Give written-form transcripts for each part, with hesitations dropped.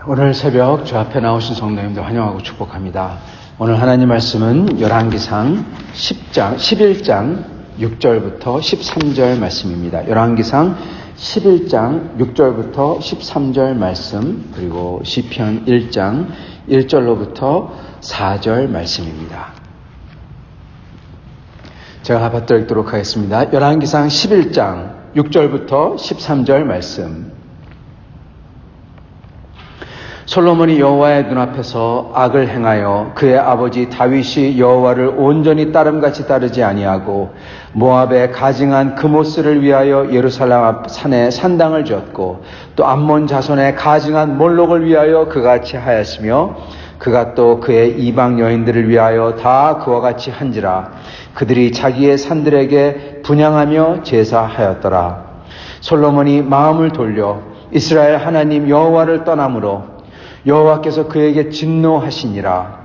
오늘 새벽 저 앞에 나오신 성도님들 환영하고 축복합니다. 오늘 하나님 말씀은 열왕기상 11장 6절부터 13절 말씀입니다. 열왕기상 11장 6절부터 13절 말씀, 그리고 시편 1장 1절로부터 4절 말씀입니다. 제가 받들어 읽도록 하겠습니다. 열왕기상 11장 6절부터 13절 말씀. 솔로몬이 여호와의 눈앞에서 악을 행하여 그의 아버지 다윗이 여호와를 온전히 따름같이 따르지 아니하고 모압에 가증한 그모스를 위하여 예루살렘 앞 산에 산당을 지었고 또 암몬 자손의 가증한 몰록을 위하여 그같이 하였으며 그가 또 그의 이방 여인들을 위하여 다 그와 같이 한지라. 그들이 자기의 산들에게 분향하며 제사하였더라. 솔로몬이 마음을 돌려 이스라엘 하나님 여호와를 떠나므로 여호와께서 그에게 진노하시니라.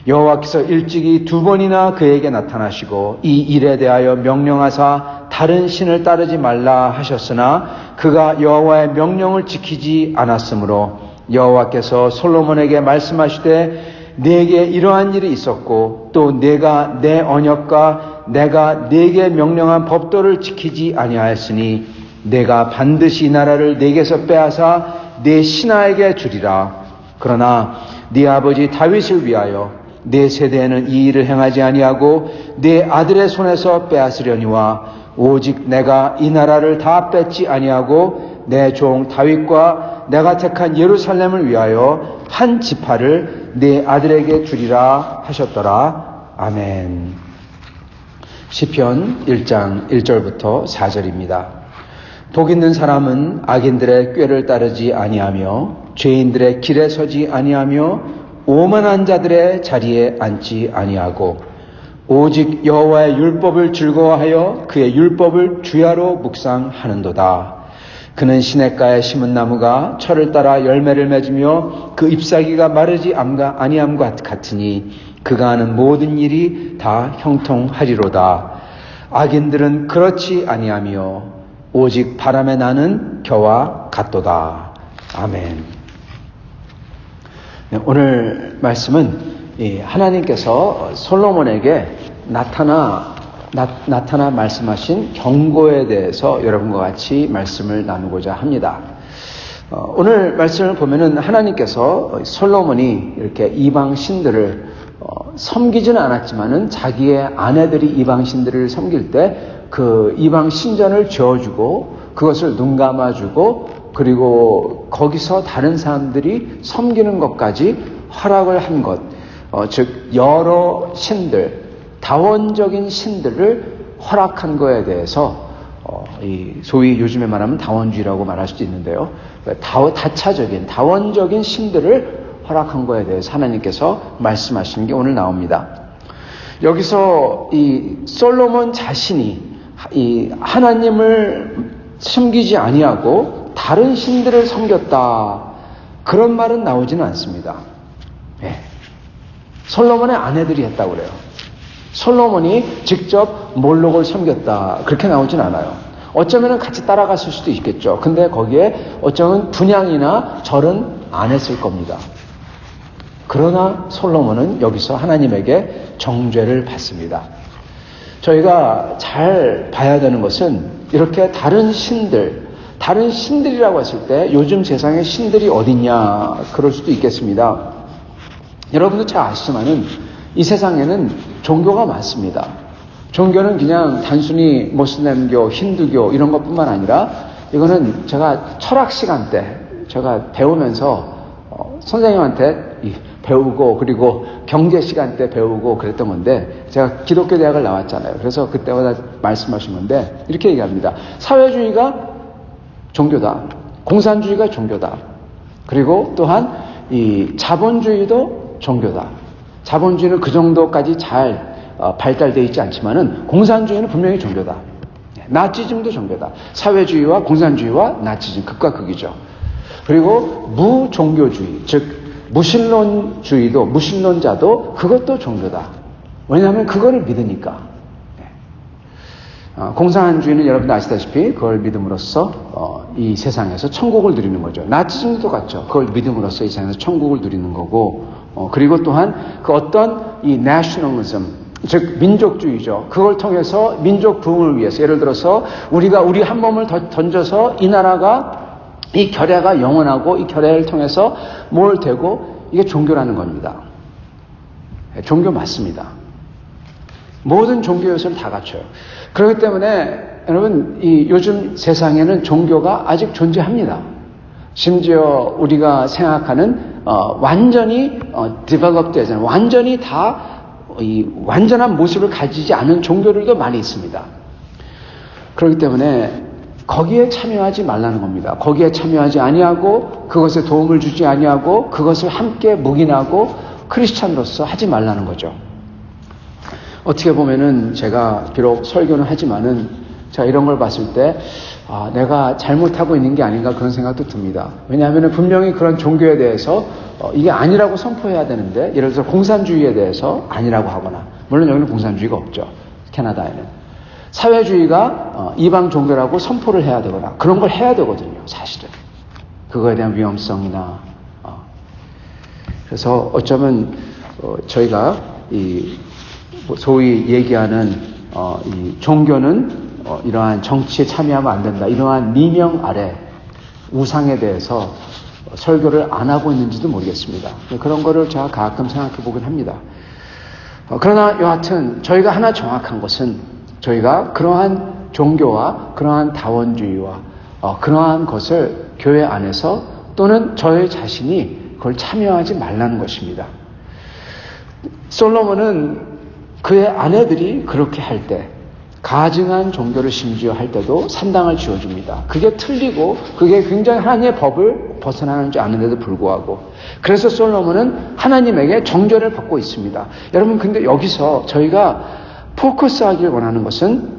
여호와께서 일찍이 2번이나 그에게 나타나시고 이 일에 대하여 명령하사 다른 신을 따르지 말라 하셨으나 그가 여호와의 명령을 지키지 않았으므로 여호와께서 솔로몬에게 말씀하시되 네게 이러한 일이 있었고 또 네가 내 언약과 내가 네게 명령한 법도를 지키지 아니하였으니 내가 반드시 이 나라를 네게서 빼앗아 네 신하에게 주리라. 그러나 네 아버지 다윗을 위하여 네 세대에는 이 일을 행하지 아니하고 네 아들의 손에서 빼앗으려니와 오직 내가 이 나라를 다 뺏지 아니하고 내 종 다윗과 내가 택한 예루살렘을 위하여 한 지파를 네 아들에게 주리라 하셨더라. 아멘. 시편 1장 1절부터 4절입니다. 복 있는 사람은 악인들의 꾀를 따르지 아니하며 죄인들의 길에 서지 아니하며 오만한 자들의 자리에 앉지 아니하고 오직 여호와의 율법을 즐거워하여 그의 율법을 주야로 묵상하는도다. 그는 시냇가에 심은 나무가 철을 따라 열매를 맺으며 그 잎사귀가 마르지 아니함과 같으니 그가 하는 모든 일이 다 형통하리로다. 악인들은 그렇지 아니하며 오직 바람에 나는 겨와 같도다. 아멘. 오늘 말씀은 하나님께서 솔로몬에게 나타나 말씀하신 경고에 대해서 여러분과 같이 말씀을 나누고자 합니다. 오늘 말씀을 보면은 하나님께서 솔로몬이 이렇게 이방 신들을 섬기지는 않았지만은 자기의 아내들이 이방 신들을 섬길 때 그 이방 신전을 지어주고 그것을 눈 감아주고 그리고 거기서 다른 사람들이 섬기는 것까지 허락을 한 것, 즉 여러 신들, 다원적인 신들을 허락한 거에 대해서 소위 요즘에 말하면 다원주의라고 말할 수도 있는데요. 다차적인 다원적인 신들을 허락한 거에 대해서 하나님께서 말씀하시는 게 오늘 나옵니다. 여기서 이 솔로몬 자신이 이 하나님을 섬기지 아니하고 다른 신들을 섬겼다, 그런 말은 나오지는 않습니다. 솔로몬의 아내들이 했다고 그래요. 솔로몬이 직접 몰록을 섬겼다, 그렇게 나오진 않아요. 어쩌면 같이 따라갔을 수도 있겠죠. 근데 거기에 어쩌면 분향이나 절은 안 했을 겁니다. 그러나 솔로몬은 여기서 하나님에게 정죄를 받습니다. 저희가 잘 봐야 되는 것은 이렇게 다른 신들이라고 했을 때 요즘 세상에 신들이 어딨냐 그럴 수도 있겠습니다. 여러분도 잘 아시지만은 이 세상에는 종교가 많습니다. 종교는 그냥 단순히 모슬렘교, 힌두교 이런 것뿐만 아니라 이거는 제가 철학 시간 때 제가 배우면서 선생님한테 배우고 그리고 경제 시간 때 배우고 그랬던 건데, 제가 기독교 대학을 나왔잖아요. 그래서 그때마다 말씀하신 건데 이렇게 얘기합니다. 사회주의가 종교다, 공산주의가 종교다, 그리고 또한 이 자본주의도 종교다. 자본주의는 그 정도까지 잘 발달되어 있지 않지만은 공산주의는 분명히 종교다. 나치즘도 종교다. 사회주의와 공산주의와 나치즘 극과 극이죠. 그리고 무종교주의, 즉 무신론자도 그것도 종교다. 왜냐하면 그거를 믿으니까. 공산주의는 여러분도 아시다시피 그걸 믿음으로써 이 세상에서 천국을 누리는 거죠. 나치즘도 똑같죠. 그걸 믿음으로써 이 세상에서 천국을 누리는 거고, 그리고 또한 그 어떤 이 nationalism, 즉 민족주의죠. 그걸 통해서 민족 부흥을 위해서, 예를 들어서 우리 한 몸을 던져서 이 나라가, 이 결례가 영원하고 이 결례를 통해서 뭘 되고, 이게 종교라는 겁니다. 종교 맞습니다. 모든 종교 요소를 다 갖춰요. 그렇기 때문에 여러분, 이 요즘 세상에는 종교가 아직 존재합니다. 심지어 우리가 생각하는 완전히 develop 되지 않은, 완전히 다 이 완전한 모습을 가지지 않은 종교들도 많이 있습니다. 그렇기 때문에 거기에 참여하지 말라는 겁니다. 거기에 참여하지 아니하고 그것에 도움을 주지 아니하고 그것을 함께 묵인하고 크리스찬으로서 하지 말라는 거죠. 어떻게 보면은 제가 비록 설교는 하지만은 제가 이런 걸 봤을 때 내가 잘못하고 있는 게 아닌가 그런 생각도 듭니다. 왜냐하면 분명히 그런 종교에 대해서 이게 아니라고 선포해야 되는데, 예를 들어서 공산주의에 대해서 아니라고 하거나, 물론 여기는 공산주의가 없죠. 캐나다에는. 사회주의가 이방 종교라고 선포를 해야 되거나 그런 걸 해야 되거든요. 사실은. 그거에 대한 위험성이나 그래서 어쩌면 저희가 이 소위 얘기하는 이 종교는 이러한 정치에 참여하면 안 된다, 이러한 미명 아래 우상에 대해서 설교를 안 하고 있는지도 모르겠습니다. 그런 거를 제가 가끔 생각해 보긴 합니다. 그러나 여하튼 저희가 하나 정확한 것은, 저희가 그러한 종교와 그러한 다원주의와 그러한 것을 교회 안에서 또는 저의 자신이 그걸 참여하지 말라는 것입니다. 솔로몬은 그의 아내들이 그렇게 할 때, 가증한 종교를 심지어 할 때도 산당을 지어줍니다. 그게 틀리고 그게 굉장히 하나님의 법을 벗어나지 않은데도 불구하고, 그래서 솔로몬은 하나님에게 정죄를 받고 있습니다. 여러분, 근데 여기서 저희가 포커스하길 원하는 것은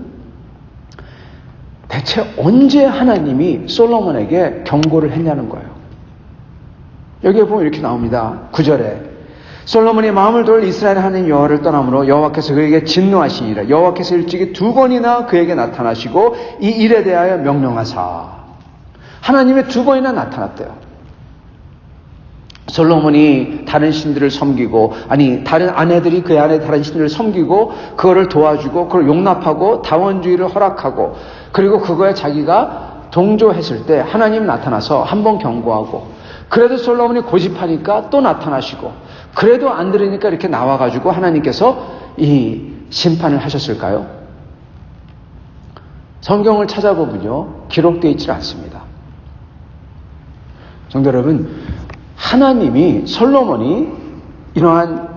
대체 언제 하나님이 솔로몬에게 경고를 했냐는 거예요. 여기에 보면 이렇게 나옵니다. 9절에 솔로몬이 마음을 돌 이스라엘 하나님 여호와를 떠남으로 여호와께서 그에게 진노하시니라. 여호와께서 일찍이 2번이나 그에게 나타나시고 이 일에 대하여 명령하사. 하나님의 2번이나 나타났대요. 솔로몬이 다른 신들을 섬기고, 다른 아내들이 그의 아내 다른 신들을 섬기고 그거를 도와주고 그걸 용납하고 다원주의를 허락하고, 그리고 그거에 자기가 동조했을 때 하나님이 나타나서 한 번 경고하고, 그래도 솔로몬이 고집하니까 또 나타나시고, 그래도 안 들으니까 이렇게 나와가지고 하나님께서 이 심판을 하셨을까요? 성경을 찾아보면요, 기록되어 있지 않습니다. 성도 여러분, 하나님이 솔로몬이 이러한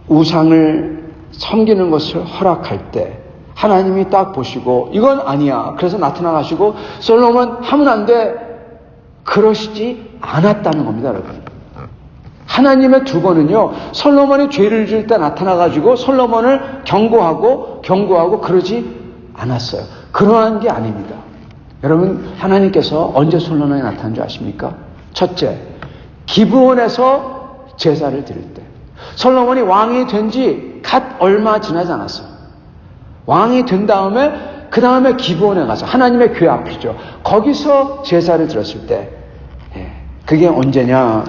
우상을 섬기는 것을 허락할 때 하나님이 딱 보시고 이건 아니야, 그래서 나타나가시고 솔로몬 하면 안 돼, 그러시지 않았다는 겁니다. 여러분, 하나님의 2번은요 솔로몬이 죄를 지을 때 나타나가지고 솔로몬을 경고하고 그러지 않았어요. 그러한 게 아닙니다. 여러분, 하나님께서 언제 솔로몬에 나타난 줄 아십니까? 첫째, 기브온에서 제사를 드릴 때. 솔로몬이 왕이 된 지 갓 얼마 지나지 않았어요. 왕이 된 다음에 그 다음에 기브온에 가서, 하나님의 궤 앞이죠, 거기서 제사를 드렸을 때, 그게 언제냐면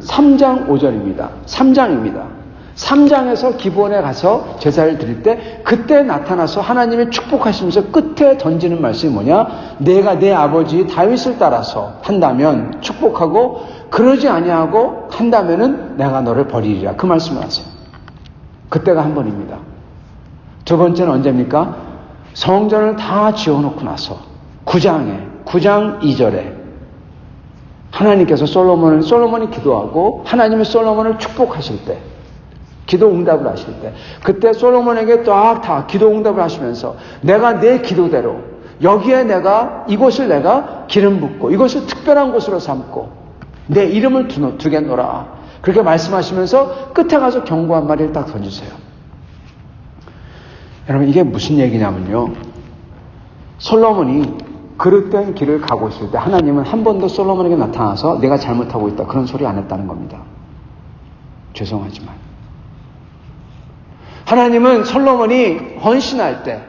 3장 5절입니다. 3장입니다. 3장에서 기브온에 가서 제사를 드릴 때 그때 나타나서 하나님이 축복하시면서 끝에 던지는 말씀이 뭐냐? 내가 내 아버지 다윗을 따라서 한다면 축복하고, 그러지 아니하고 한다면은 내가 너를 버리리라, 그 말씀을 하세요. 그때가 한 번입니다. 2번째는 언제입니까? 성전을 다 지어놓고 나서 9장 2절에 하나님께서 솔로몬이 기도하고 하나님이 솔로몬을 축복하실 때, 기도 응답을 하실 때, 그때 솔로몬에게 다 기도 응답을 하시면서 내가 내 기도대로 여기에 이곳을 내가 기름 붓고 이것을 특별한 곳으로 삼고 내 이름을 두겠노라, 그렇게 말씀하시면서 끝에 가서 경고 한 마디를 딱 던지세요. 여러분, 이게 무슨 얘기냐면요, 솔로몬이 그릇된 길을 가고 있을 때 하나님은 한 번도 솔로몬에게 나타나서 내가 잘못하고 있다 그런 소리 안 했다는 겁니다. 죄송하지만 하나님은 솔로몬이 헌신할 때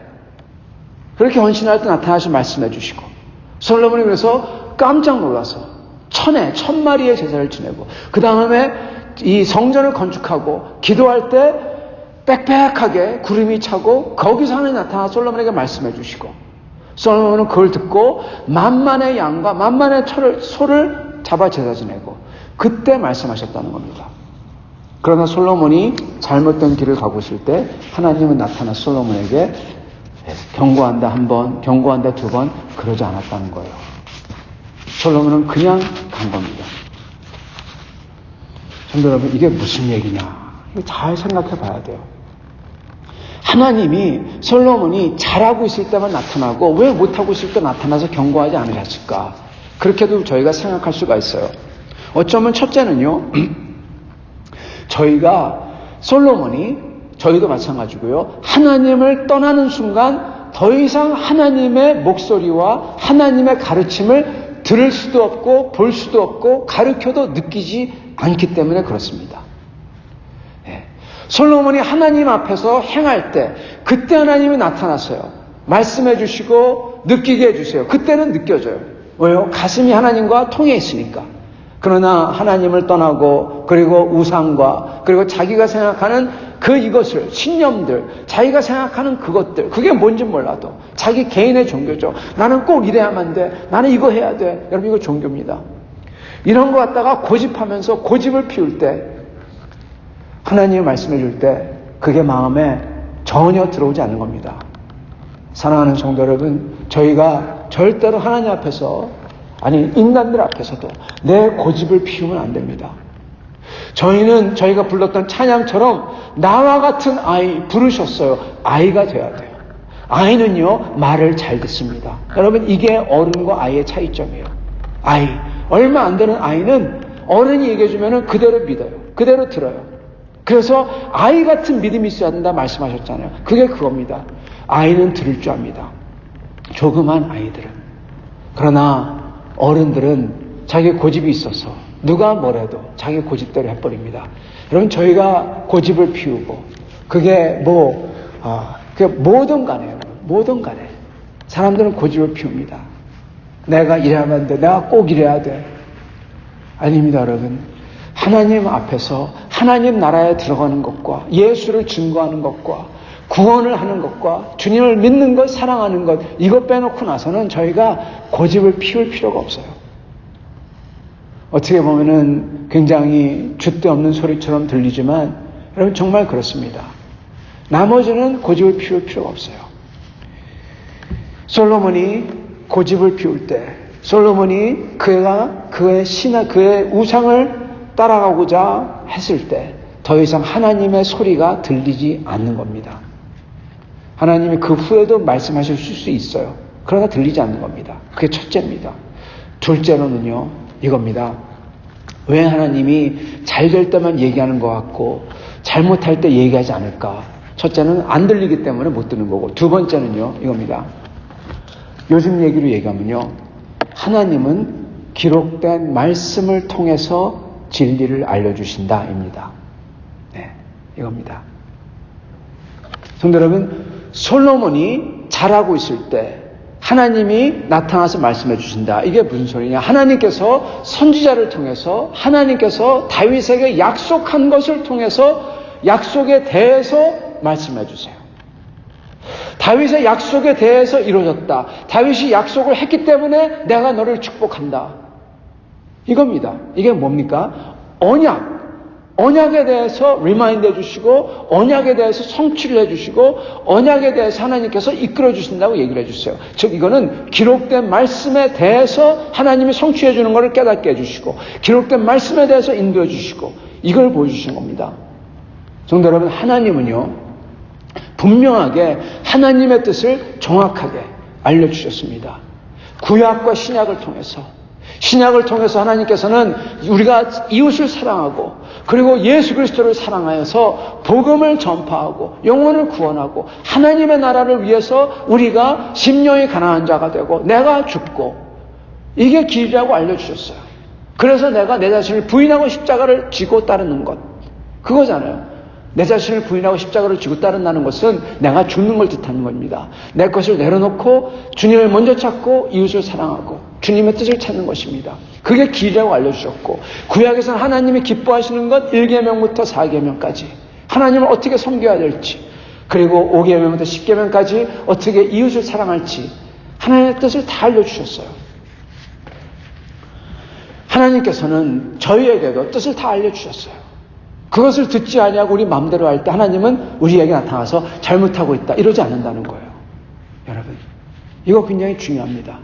그렇게 헌신할 때 나타나서 말씀해 주시고 솔로몬이 그래서 깜짝 놀라서 1000마리의 제사를 지내고 그 다음에 이 성전을 건축하고 기도할 때 빽빽하게 구름이 차고 거기서 하나님이 나타나 솔로몬에게 말씀해 주시고 솔로몬은 그걸 듣고 만만의 양과 만만의 소를 잡아 제사 지내고 그때 말씀하셨다는 겁니다. 그러나 솔로몬이 잘못된 길을 가고 있을 때 하나님은 나타나 솔로몬에게 경고한다 한 번, 경고한다 두 번 그러지 않았다는 거예요. 솔로몬은 그냥 간 겁니다. 성도 여러분, 이게 무슨 얘기냐? 이거 잘 생각해 봐야 돼요. 하나님이 솔로몬이 잘하고 있을 때만 나타나고 왜 못하고 있을 때 나타나서 경고하지 않으셨을까? 그렇게도 저희가 생각할 수가 있어요. 어쩌면 첫째는요, 솔로몬이 저희도 마찬가지고요, 하나님을 떠나는 순간 더 이상 하나님의 목소리와 하나님의 가르침을 들을 수도 없고 볼 수도 없고 가르쳐도 느끼지 않기 때문에 그렇습니다. 솔로몬이 하나님 앞에서 행할 때 그때 하나님이 나타났어요. 말씀해 주시고 느끼게 해주세요. 그때는 느껴져요. 왜요? 가슴이 하나님과 통해 있으니까. 그러나 하나님을 떠나고 그리고 우상과 그리고 자기가 생각하는 이것을 신념들 자기가 생각하는 그것들 그게 뭔지 몰라도 자기 개인의 종교죠. 나는 꼭 이래야만 돼. 나는 이거 해야 돼. 여러분 이거 종교입니다. 이런 거 갖다가 고집하면서 고집을 피울 때 하나님이 말씀해 줄 때 그게 마음에 전혀 들어오지 않는 겁니다. 사랑하는 성도 여러분, 저희가 절대로 하나님 앞에서 아니 인간들 앞에서도 내 고집을 피우면 안 됩니다. 저희가 불렀던 찬양처럼 나와 같은 아이 부르셨어요. 아이가 돼야 돼요. 아이는요 말을 잘 듣습니다. 여러분 이게 어른과 아이의 차이점이에요. 얼마 안 되는 아이는 어른이 얘기해 주면 그대로 믿어요. 그대로 들어요. 그래서 아이 같은 믿음이 있어야 된다 말씀하셨잖아요. 그게 그겁니다. 아이는 들을 줄 압니다. 조그만 아이들은. 그러나 어른들은 자기 고집이 있어서 누가 뭐래도 자기 고집대로 해버립니다. 여러분 저희가 고집을 피우고 그게 뭐든 간에 사람들은 고집을 피웁니다. 내가 이래야만 돼. 내가 꼭 이래야 돼. 아닙니다 여러분. 하나님 앞에서 하나님 나라에 들어가는 것과 예수를 증거하는 것과 구원을 하는 것과 주님을 믿는 것, 사랑하는 것 이것 빼놓고 나서는 저희가 고집을 피울 필요가 없어요. 어떻게 보면은 굉장히 줏대 없는 소리처럼 들리지만 여러분 정말 그렇습니다. 나머지는 고집을 피울 필요가 없어요. 솔로몬이 고집을 피울 때 솔로몬이 그의 우상을 따라가고자 했을 때 더 이상 하나님의 소리가 들리지 않는 겁니다. 하나님이 그 후에도 말씀하실 수 있어요. 그러나 들리지 않는 겁니다. 그게 첫째입니다. 둘째로는요, 이겁니다. 왜 하나님이 잘 될 때만 얘기하는 것 같고 잘못할 때 얘기하지 않을까? 첫째는 안 들리기 때문에 못 듣는 거고 두 번째는요, 이겁니다. 요즘 얘기로 얘기하면요, 하나님은 기록된 말씀을 통해서 진리를 알려주신다입니다. 네, 이겁니다. 성도 여러분, 솔로몬이 잘하고 있을 때 하나님이 나타나서 말씀해 주신다. 이게 무슨 소리냐? 하나님께서 선지자를 통해서 하나님께서 다윗에게 약속한 것을 통해서 약속에 대해서 말씀해 주세요. 다윗의 약속에 대해서 이루어졌다. 다윗이 약속을 했기 때문에 내가 너를 축복한다. 이겁니다. 이게 뭡니까? 언약에 대해서 리마인드 해주시고 언약에 대해서 성취를 해주시고 언약에 대해서 하나님께서 이끌어 주신다고 얘기를 해주세요. 즉 이거는 기록된 말씀에 대해서 하나님이 성취해 주는 것을 깨닫게 해주시고 기록된 말씀에 대해서 인도해 주시고 이걸 보여주신 겁니다. 성도 여러분, 하나님은요 분명하게 하나님의 뜻을 정확하게 알려주셨습니다. 구약과 신약을 통해서 하나님께서는 우리가 이웃을 사랑하고 그리고 예수 그리스도를 사랑하여서 복음을 전파하고 영혼을 구원하고 하나님의 나라를 위해서 우리가 심령이 가난한 자가 되고 내가 죽고, 이게 길이라고 알려주셨어요. 그래서 내가 내 자신을 부인하고 십자가를 지고 따르는 것, 그거잖아요. 내 자신을 부인하고 십자가를 지고 따른다는 것은 내가 죽는 걸 뜻하는 겁니다. 내 것을 내려놓고 주님을 먼저 찾고 이웃을 사랑하고 주님의 뜻을 찾는 것입니다. 그게 길이라고 알려주셨고, 구약에서는 하나님이 기뻐하시는 것 1계명부터 4계명까지 하나님을 어떻게 섬겨야 될지, 그리고 5계명부터 10계명까지 어떻게 이웃을 사랑할지 하나님의 뜻을 다 알려주셨어요. 하나님께서는 저희에게도 뜻을 다 알려주셨어요. 그것을 듣지 아니하고 우리 마음대로 할 때 하나님은 우리에게 나타나서 잘못하고 있다 이러지 않는다는 거예요. 여러분, 이거 굉장히 중요합니다.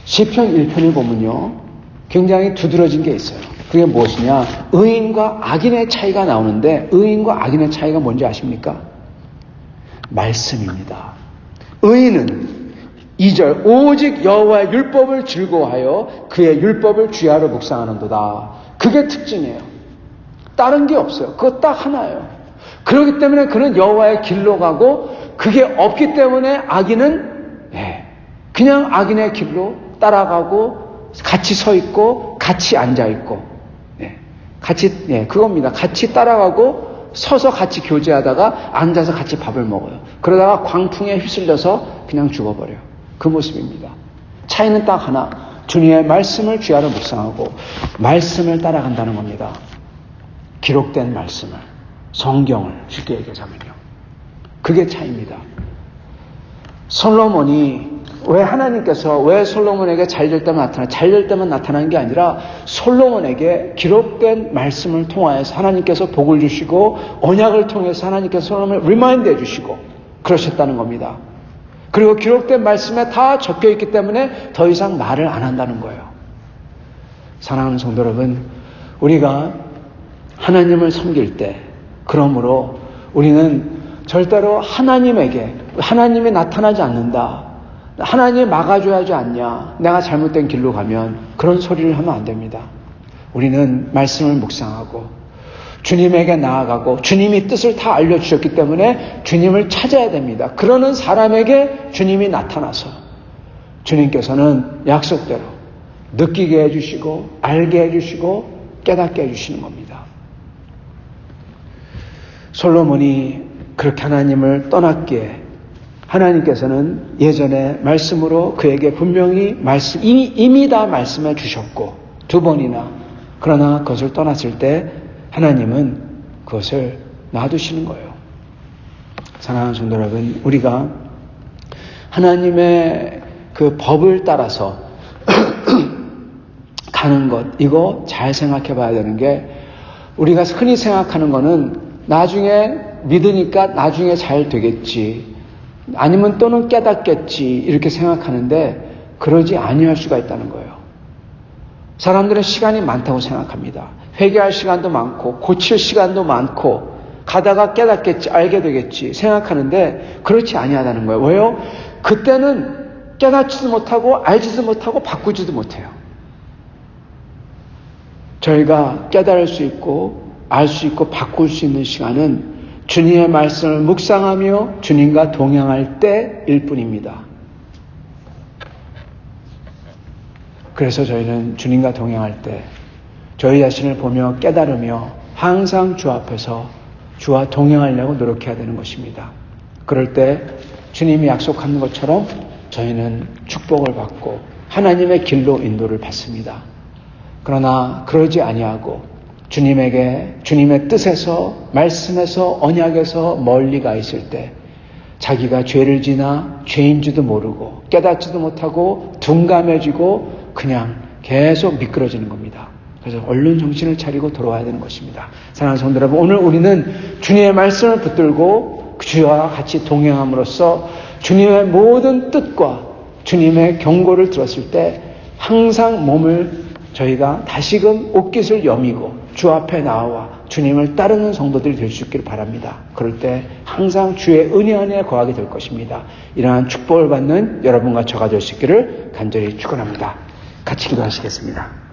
시편 1편을 보면요, 굉장히 두드러진 게 있어요. 그게 무엇이냐? 의인과 악인의 차이가 나오는데, 의인과 악인의 차이가 뭔지 아십니까? 말씀입니다. 의인은 2절, 오직 여호와의 율법을 즐거워하여 그의 율법을 주야로 묵상하는도다. 그게 특징이에요. 다른 게 없어요. 그거 딱 하나예요. 그렇기 때문에 그는 여호와의 길로 가고, 그게 없기 때문에 악인은 그냥 악인의 길로 따라가고 같이 서 있고 같이 앉아 있고, 그겁니다. 같이 따라가고 서서 같이 교제하다가 앉아서 같이 밥을 먹어요. 그러다가 광풍에 휩쓸려서 그냥 죽어버려요. 그 모습입니다. 차이는 딱 하나, 주님의 말씀을 주야로 묵상하고 말씀을 따라간다는 겁니다. 기록된 말씀을, 성경을 쉽게 얘기하자면요, 그게 차이입니다. 솔로몬이 하나님께서 왜 솔로몬에게 잘될 때만 나타나는 게 아니라, 솔로몬에게 기록된 말씀을 통하여서 하나님께서 복을 주시고 언약을 통해서 하나님께서 솔로몬을 리마인드 해주시고 그러셨다는 겁니다. 그리고 기록된 말씀에 다 적혀있기 때문에 더 이상 말을 안 한다는 거예요. 사랑하는 성도 여러분, 우리가 하나님을 섬길 때, 그러므로 우리는 절대로 하나님이 나타나지 않는다, 하나님이 막아줘야 하지 않냐, 내가 잘못된 길로 가면, 그런 소리를 하면 안 됩니다. 우리는 말씀을 묵상하고 주님에게 나아가고 주님이 뜻을 다 알려주셨기 때문에 주님을 찾아야 됩니다. 그러는 사람에게 주님이 나타나서 주님께서는 약속대로 느끼게 해주시고 알게 해주시고 깨닫게 해주시는 겁니다. 솔로몬이 그렇게 하나님을 떠났기에 하나님께서는 예전에 말씀으로 그에게 분명히 이미 다 말씀해 주셨고 2번이나, 그러나 그것을 떠났을 때 하나님은 그것을 놔두시는 거예요. 사랑하는 성도 여러분, 우리가 하나님의 그 법을 따라서 가는 것, 이거 잘 생각해 봐야 되는 게, 우리가 흔히 생각하는 거는 나중에 믿으니까 나중에 잘 되겠지, 아니면 또는 깨닫겠지, 이렇게 생각하는데 그러지 아니할 수가 있다는 거예요. 사람들은 시간이 많다고 생각합니다. 회개할 시간도 많고 고칠 시간도 많고 가다가 깨닫겠지, 알게 되겠지 생각하는데 그렇지 아니하다는 거예요. 왜요? 그때는 깨닫지도 못하고 알지도 못하고 바꾸지도 못해요. 저희가 깨달을 수 있고 알 수 있고 바꿀 수 있는 시간은 주님의 말씀을 묵상하며 주님과 동행할 때일 뿐입니다. 그래서 저희는 주님과 동행할 때 저희 자신을 보며 깨달으며 항상 주 앞에서 주와 동행하려고 노력해야 되는 것입니다. 그럴 때 주님이 약속하는 것처럼 저희는 축복을 받고 하나님의 길로 인도를 받습니다. 그러나 그러지 아니하고 주님의 뜻에서, 말씀에서, 언약에서 멀리 가 있을 때 자기가 죄를 지나 죄인지도 모르고 깨닫지도 못하고 둔감해지고 그냥 계속 미끄러지는 겁니다. 그래서 얼른 정신을 차리고 돌아와야 되는 것입니다. 사랑하는 성도 여러분, 오늘 우리는 주님의 말씀을 붙들고 주와 같이 동행함으로써 주님의 모든 뜻과 주님의 경고를 들었을 때 항상 몸을 저희가 다시금 옷깃을 여미고 주 앞에 나와 주님을 따르는 성도들이 될 수 있기를 바랍니다. 그럴 때 항상 주의 은혜 안에 거하게 될 것입니다. 이러한 축복을 받는 여러분과 저가 될 수 있기를 간절히 축원합니다. 같이 기도하시겠습니다.